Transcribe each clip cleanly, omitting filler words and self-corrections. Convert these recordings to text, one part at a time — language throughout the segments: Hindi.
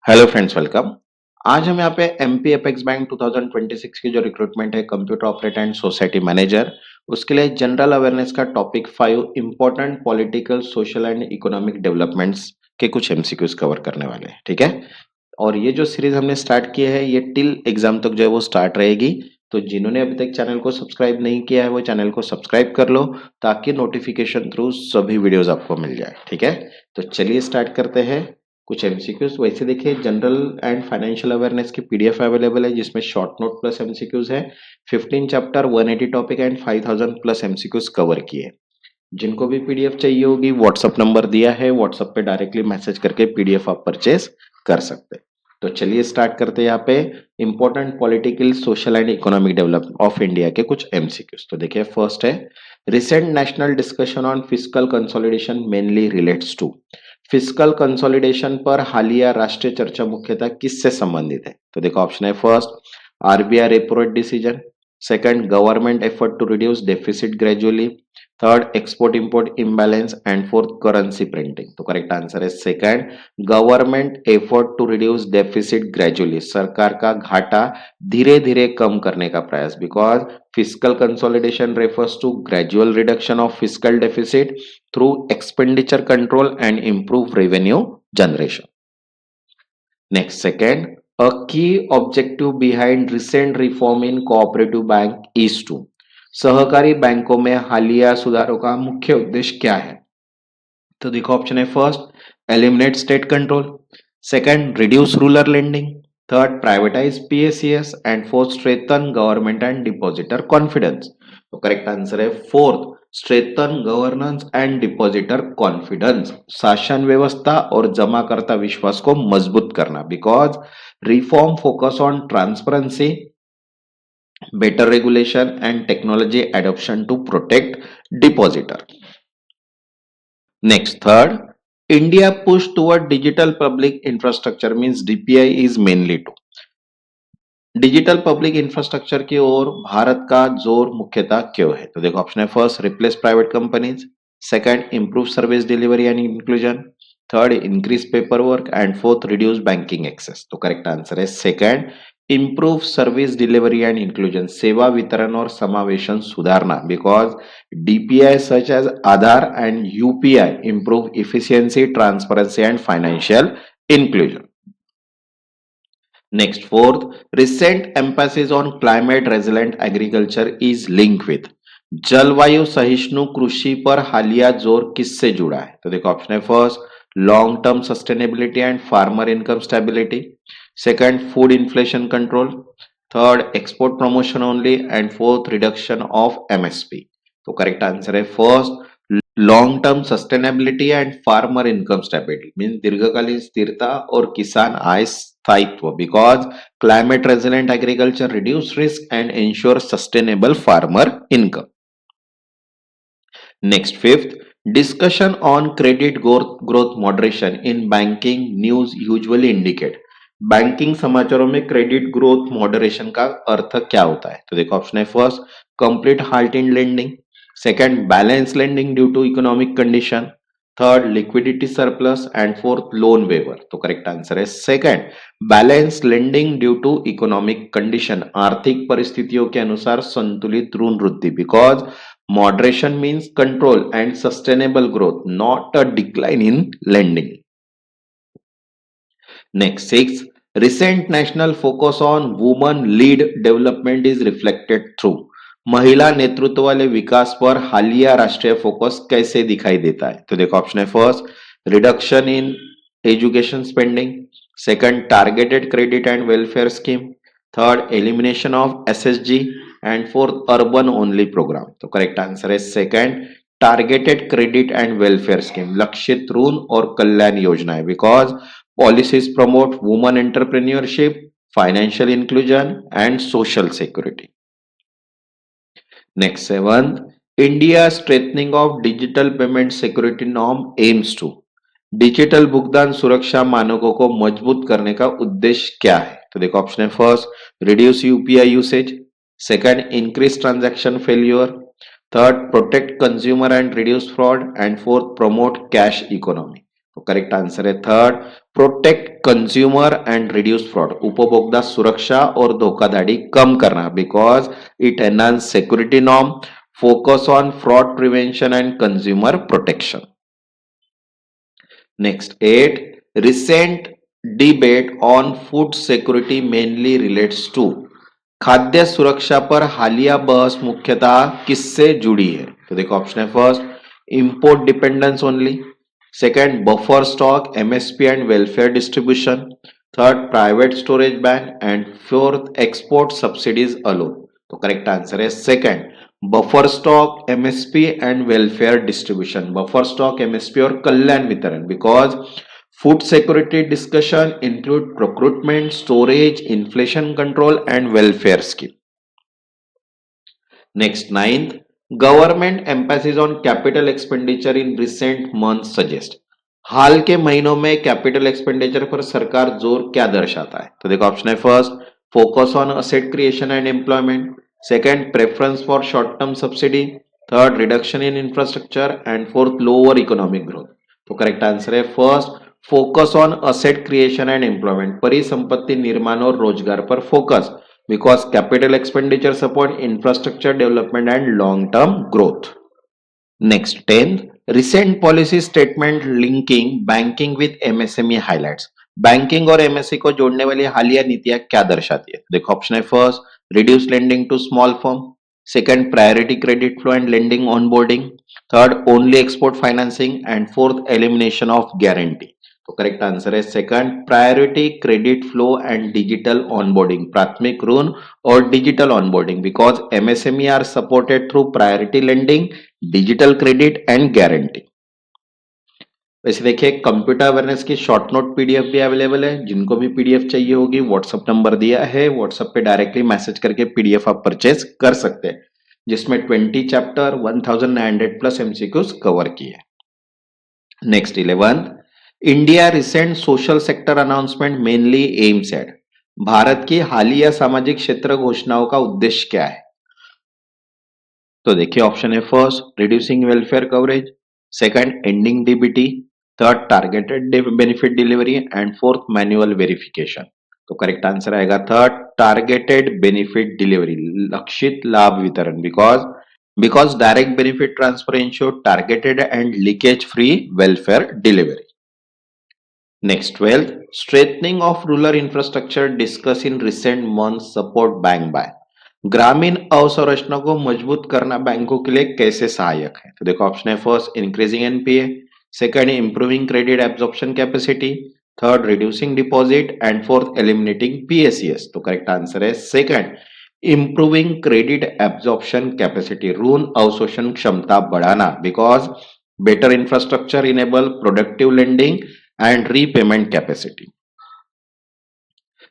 Hello friends, welcome. आज हम यहाँ पे एमपी अपेक्स बैंक 2026 की जो रिक्रूटमेंट है computer operator and society manager, उसके लिए जनरल अवेयरनेस का topic 5 important political social and economic developments के कुछ एमसीक्यूज कवर करने वाले हैं। ठीक है, और ये जो सीरीज हमने स्टार्ट की है ये टिल एग्जाम तक जो है वो स्टार्ट रहेगी। तो जिन्होंने अभी तक चैनल को सब्सक्राइब नहीं किया है वो चैनल को सब्सक्राइब कर लो ताकि नोटिफिकेशन थ्रू सभी वीडियोस आपको मिल जाए। ठीक है, तो चलिए स्टार्ट करते हैं। कुछ एमसीक्यूज वैसे देखिए, जनरल एंड फाइनेंशियल अवेयरनेस की पीडीएफ अवेलेबल है जिसमें शॉर्ट नोट प्लस एमसीक्यूज है। 15 chapter 180 topic and 5000 plus MCQs cover किए। जिनको भी पीडीएफ चाहिए होगी व्हाट्सअप नंबर दिया है, व्हाट्सअप पे डायरेक्टली मैसेज करके पीडीएफ आप परचेज कर सकते हैं। तो चलिए स्टार्ट करते हैं। यहाँ पे important political social and economic development of India के कुछ एमसीक्यूज। तो देखिए, फर्स्ट है recent national discussion on fiscal consolidation mainly relates to. Fiscal consolidation पर हालिया राष्ट्रीय चर्चा मुख्यतः किससे संबंधित है? तो देखो ऑप्शन है, first RBI repo rate decision, second government effort to reduce deficit gradually, third export import imbalance and fourth currency printing. तो करेक्ट आंसर है second, government effort to reduce deficit gradually, सरकार का घाटा धीरे धीरे कम करने का प्रयास। Because fiscal consolidation refers to gradual reduction of fiscal deficit through expenditure control and improve revenue generation. Next, second, a key objective behind recent reform in cooperative bank is to। सहकारी बैंकों में हालिया सुधारों का मुख्य उद्देश्य क्या है? तो देखो ऑप्शन है, first eliminate state control, second reduce rural lending, third privatise PACS and fourth strengthen government and depositor confidence. तो करेक्ट आंसर है fourth, strengthen governance and depositor confidence, शासन व्यवस्था और जमाकर्ता विश्वास को मजबूत करना। Because reform focus on transparency, better regulation and technology adoption to protect depositor. Next, third, India push toward digital public infrastructure means DPI is mainly to। Digital public infrastructure की ओर भारत का जोर मुख्यतः क्यों है? तो देखो ऑप्शन है, first replace private companies, second improve service delivery and inclusion, third increase paper work and fourth reduce banking access. तो करेक्ट आंसर है second, improve service delivery and inclusion, सेवा वितरण और समावेशन सुधारना। Because DPI such as Aadhaar and UPI improve efficiency, transparency and financial inclusion. Next, fourth, recent emphasis on climate resilient agriculture is linked with। जलवायु सहिष्णु कृषि पर हालिया जोर किससे जुड़ा है? तो देखो ऑप्शन है, first long term sustainability and farmer income stability, second food inflation control, third export promotion only and fourth reduction of MSP. तो करेक्ट आंसर है first, long term sustainability and farmer income stability mean दीर्घकालीन स्थिरता और किसान आय स्थायित्व। Because climate resilient agriculture reduce risk and ensure sustainable farmer income. Next, fifth, discussion on credit growth moderation in banking news usually indicate. Banking समाचारों में क्रेडिट ग्रोथ मॉडरेशन का अर्थ क्या होता है? तो देखो ऑप्शन है, first complete halt in lending, second balance lending due to economic condition, third liquidity surplus and fourth loan waiver. तो करेक्ट आंसर है second, balance lending due to economic condition, आर्थिक परिस्थितियों के अनुसार संतुलित ऋण वृद्धि। Because moderation means control and sustainable growth, not a decline in lending. Next, six, recent national focus on women lead development is reflected through। महिला नेतृत्व वाले विकास पर हालिया राष्ट्रीय फोकस कैसे दिखाई देता है? तो देखो ऑप्शन है, first reduction in education spending, second targeted credit and welfare scheme, third elimination of SSG and fourth urban only program. तो करेक्ट आंसर है second, targeted credit and welfare scheme, लक्षित ऋण और कल्याण योजनाएं। Because policies promote woman entrepreneurship, financial inclusion and social security. Next, seventh, India strengthening of digital payment security norm aims to. डिजिटल भुगतान सुरक्षा मानकों को मजबूत करने का उद्देश्य क्या है? तो देखो ऑप्शन है, first reduce UPI usage, second increase transaction failure, third protect consumer and reduce fraud and fourth promote cash economy. तो करेक्ट आंसर है third, protect consumer and reduce fraud, उपभोक्ता सुरक्षा और धोखाधड़ी कम करना, because it enhance security norm, focus on fraud prevention and consumer protection. Next, 8. Recent debate on food security mainly relates to, खाद्य सुरक्षा पर हालिया बहस मुख्यतः किससे जुड़ी है? तो देखो ऑप्शन है first, import dependence only, second buffer stock, MSP and welfare distribution, third private storage ban and fourth export subsidies alone. तो करेक्ट आंसर है second, buffer stock, MSP and welfare distribution. Buffer stock, MSP और कल्याण वितरण, because food security discussion include procurement, storage, inflation control and welfare scheme. Next, ninth, government emphasis on capital expenditure in recent months suggest. हाल के महीनों में कैपिटल एक्सपेंडिचर पर सरकार जोर क्या दर्शाता है? तो देखो ऑप्शन है first, focus on asset creation and employment, second preference for short term subsidy, third reduction in infrastructure and fourth lower economic growth. तो करेक्ट आंसर है first, focus on asset creation and employment, परिसंपत्ति निर्माण और रोजगार पर focus, because capital expenditure support infrastructure development and long term growth. Next, 10th, recent policy statement linking banking with MSME highlights. Banking और एमएसई को जोड़ने वाली हालिया नीतियां क्या दर्शाती है? देखो ऑप्शन है first, reduce lending to small firm, second priority credit flow and lending onboarding, third only export financing and fourth elimination of guarantee. तो करेक्ट आंसर है second, priority credit flow and digital onboarding, प्राथमिक ऋण और digital onboarding, because MSME are supported through priority lending, digital credit and guarantee. वैसे देखिए कंप्यूटर अवेयरनेस की शॉर्ट नोट पीडीएफ भी अवेलेबल है, जिनको भी पीडीएफ चाहिए होगी व्हाट्सएप नंबर दिया है, व्हाट्सएप पे डायरेक्टली मैसेज करके पीडीएफ आप परचेज कर सकते हैं, जिसमें 20 चैप्टर 1900 प्लस एमसीक्यूज कवर किए. Next 11, India recent social sector announcement mainly aims at. Bharat की हालिया सामाजिक क्षेत्र घोषणाओं का उद्देश्य क्या है? तो देखिए ऑप्शन है first, reducing welfare coverage, second ending DBT, third targeted benefit delivery and fourth manual verification. तो करेक्ट आंसर आएगा थर्ड, टारगेटेड बेनिफिट डिलीवरी, लक्षित लाभ वितरण, because direct benefit transfer ensure targeted and leakage free welfare delivery. Next, 12th, strengthening of rural infrastructure discussed in recent months support bank by. ग्रामीण अवसंरचना को मजबूत करना बैंकों के लिए कैसे सहायक है? तो देखो ऑप्शन है first, increasing NPA, second improving credit absorption capacity, third reducing deposit and fourth eliminating PACS. तो करेक्ट आंसर है second, improving credit absorption capacity, ऋण अवशोषण क्षमता बढ़ाना, because better infrastructure enable productive lending and repayment capacity.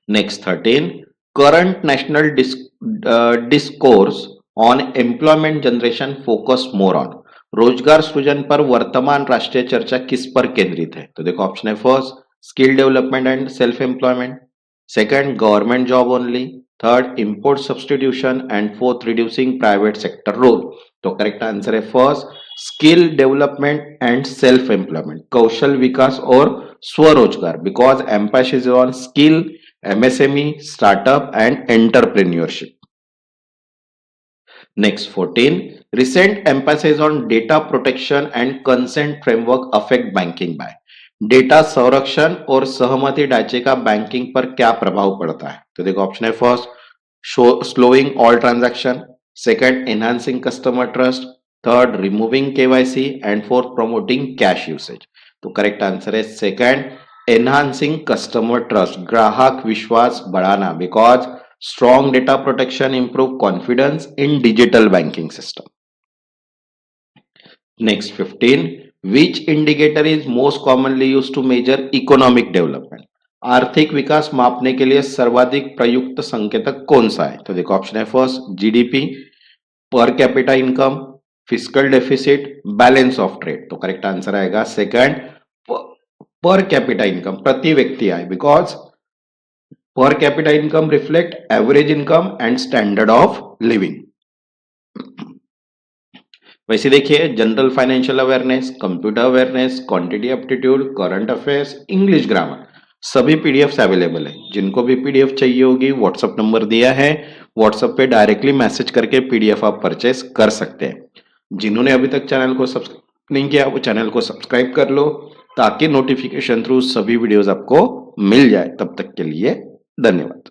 Next 13, current national discourse on employment generation focus more on. रोजगार सृजन पर वर्तमान राष्ट्रीय चर्चा किस पर केंद्रित है? तो देखो ऑप्शन है first, skill development and self employment, second government job only, third import substitution and fourth reducing private sector role. तो करेक्ट आंसर है first, skill development and self employment, कौशल विकास और स्वरोजगार, because emphasis on skill, MSME, startup and entrepreneurship. Next 14, recent emphasis on data protection and consent framework affect banking by. Data संरक्षण और सहमति ढांचे का बैंकिंग पर क्या प्रभाव पड़ता है? तो देखो ऑप्शन है first, slowing all transaction, second enhancing customer trust, third removing KYC and fourth promoting cash usage. तो करेक्ट आंसर है सेकंड, एनहांसिंग कस्टमर ट्रस्ट, ग्राहक विश्वास बढ़ाना, because strong data protection improve confidence in digital banking system. Next 15, which indicator is most commonly used to measure economic development? आर्थिक विकास मापने के लिए सर्वाधिक प्रयुक्त संकेतक कौन सा है? तो देखो ऑप्शन है first, GDP, per capita income, fiscal deficit, balance of trade. तो करेक्ट आंसर आएगा सेकंड, पर कैपिटा इनकम, प्रति व्यक्ति आय, because per capita income reflect average income and standard of living. वैसे देखिए, general financial awareness, computer awareness, quantity aptitude, current affairs, English grammar, सभी पीडीएफ्स अवेलेबल है। जिनको भी पीडीएफ चाहिए होगी, व्हाट्सएप नंबर दिया है, व्हाट्सएप पे डायरेक्टली मैसेज करके पीडीएफ आप परचेस कर सकते हैं। जिन्होंने अभी तक चैनल को सब्सक्राइब नहीं किया, वो चैनल को सब्सक्राइब कर लो, ताकि नोटिफिकेशन थ्रू सभी वीडियोस आपको मिल जाए। तब तक के लिए धन्यवाद।